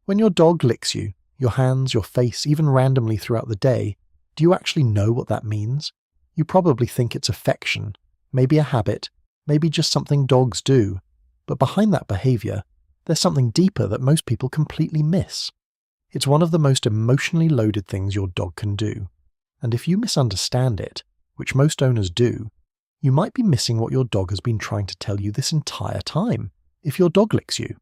When your dog licks you, your hands, your face, even randomly throughout the day, do you actually know what that means? You probably think it's affection, maybe a habit, maybe just something dogs do. But behind that behavior, there's something deeper that most people completely miss. It's one of the most emotionally loaded things your dog can do. And if you misunderstand it, which most owners do, you might be missing what your dog has been trying to tell you this entire time. If your dog licks you,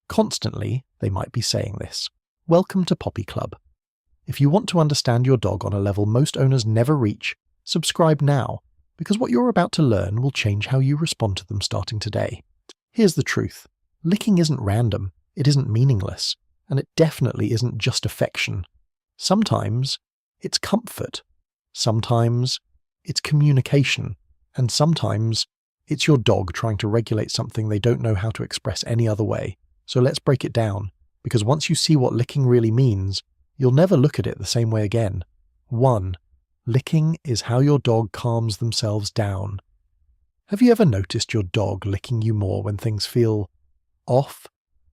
constantly, they might be saying this. Welcome to Poppy Club. If you want to understand your dog on a level most owners never reach, subscribe now, because what you're about to learn will change how you respond to them starting today. Here's the truth. Licking isn't random, it isn't meaningless, and it definitely isn't just affection. Sometimes it's comfort. Sometimes it's communication. And sometimes it's your dog trying to regulate something they don't know how to express any other way. So let's break it down, because once you see what licking really means, you'll never look at it the same way again. 1. Licking is how your dog calms themselves down. Have you ever noticed your dog licking you more when things feel off?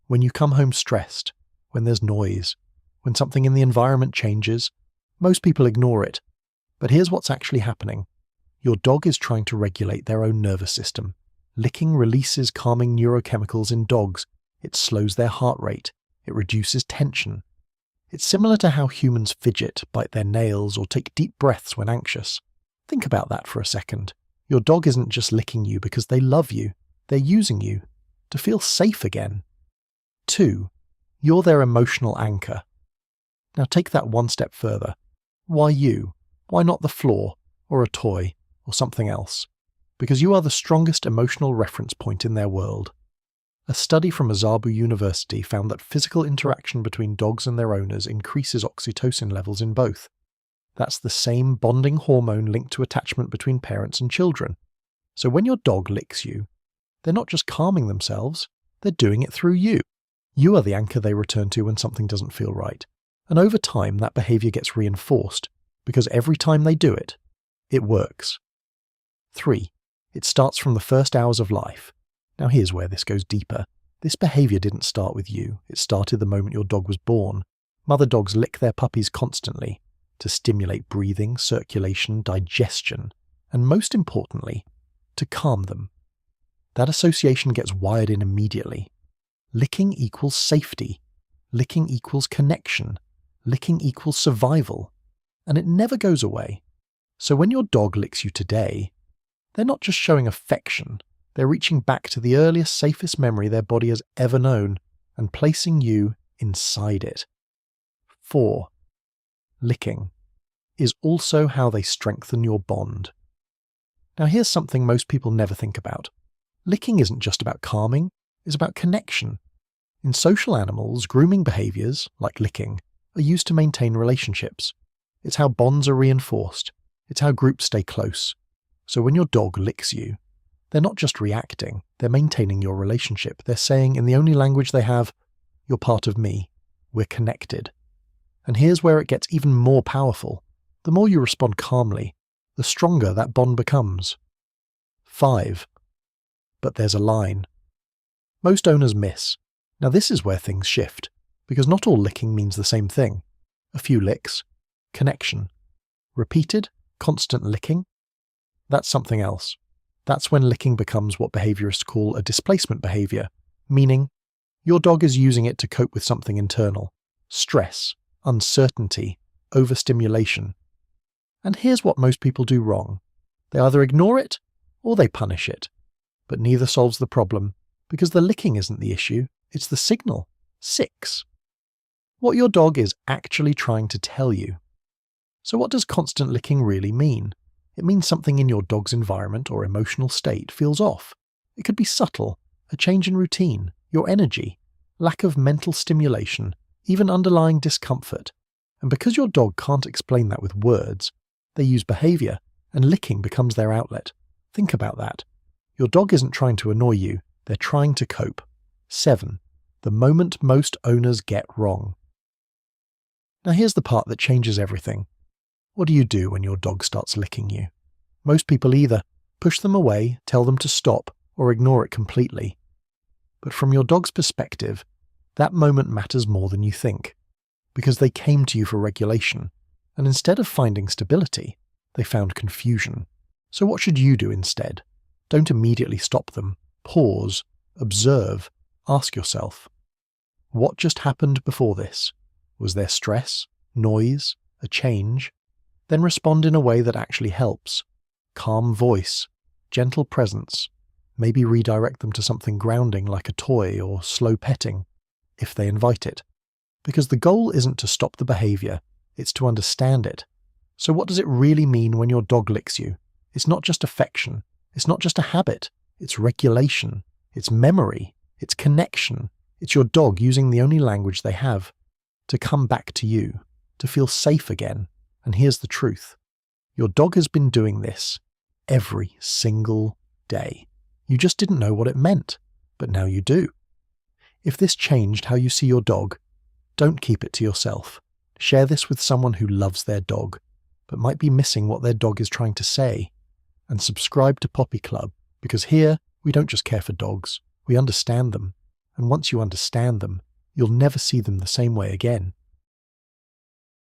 When you come home stressed? When there's noise? When something in the environment changes? Most people ignore it. But here's what's actually happening. Your dog is trying to regulate their own nervous system. Licking releases calming neurochemicals in dogs. It slows their heart rate. It reduces tension. It's similar to how humans fidget, bite their nails, or take deep breaths when anxious. Think about that for a second. Your dog isn't just licking you because they love you. They're using you to feel safe again. 2. You're their emotional anchor. Now take that one step further. Why you? Why not the floor, or a toy, or something else? Because you are the strongest emotional reference point in their world. A study from Azabu University found that physical interaction between dogs and their owners increases oxytocin levels in both. That's the same bonding hormone linked to attachment between parents and children. So when your dog licks you, they're not just calming themselves, they're doing it through you. You are the anchor they return to when something doesn't feel right. And over time, that behavior gets reinforced, because every time they do it, it works. 3. It starts from the first hours of life. Now here's where this goes deeper. This behavior didn't start with you. It started the moment your dog was born. Mother dogs lick their puppies constantly to stimulate breathing, circulation, digestion, and most importantly, to calm them. That association gets wired in immediately. Licking equals safety. Licking equals connection. Licking equals survival. And it never goes away. So when your dog licks you today, they're not just showing affection, they're reaching back to the earliest, safest memory their body has ever known and placing you inside it. 4. Licking is also how they strengthen your bond. Now here's something most people never think about. Licking isn't just about calming, it's about connection. In social animals, grooming behaviors, like licking, are used to maintain relationships. It's how bonds are reinforced. It's how groups stay close. So when your dog licks you, they're not just reacting, they're maintaining your relationship. They're saying in the only language they have, you're part of me, we're connected. And here's where it gets even more powerful. The more you respond calmly, the stronger that bond becomes. 5. But there's a line. Most owners miss. Now this is where things shift, because not all licking means the same thing. A few licks, connection. Repeated, constant licking, that's something else. That's when licking becomes what behaviorists call a displacement behavior, meaning your dog is using it to cope with something internal, stress, uncertainty, overstimulation. And here's what most people do wrong. They either ignore it or they punish it. But neither solves the problem, because the licking isn't the issue, it's the signal. 6. What your dog is actually trying to tell you. So what does constant licking really mean? It means something in your dog's environment or emotional state feels off. It could be subtle, a change in routine, your energy, lack of mental stimulation, even underlying discomfort. And because your dog can't explain that with words, they use behavior, and licking becomes their outlet. Think about that. Your dog isn't trying to annoy you, they're trying to cope. 7. The moment most owners get wrong. Now here's the part that changes everything. What do you do when your dog starts licking you? Most people either push them away, tell them to stop, or ignore it completely. But from your dog's perspective, That moment matters more than you think, because they came to you for regulation, and instead of finding stability, they found confusion. So what should you do instead? Don't immediately stop them. Pause, observe, ask yourself, what just happened before this? Was there stress, noise, a change? Then respond in a way that actually helps. Calm voice, gentle presence, maybe redirect them to something grounding like a toy or slow petting, if they invite it. Because the goal isn't to stop the behavior, it's to understand it. So what does it really mean when your dog licks you? It's not just affection, it's not just a habit, it's regulation, it's memory, it's connection. It's your dog using the only language they have to come back to you, to feel safe again. And here's the truth. Your dog has been doing this every single day. You just didn't know what it meant, but now you do. If this changed how you see your dog, don't keep it to yourself. Share this with someone who loves their dog, but might be missing what their dog is trying to say. And subscribe to Puppy Club, because here we don't just care for dogs, we understand them. And once you understand them, you'll never see them the same way again.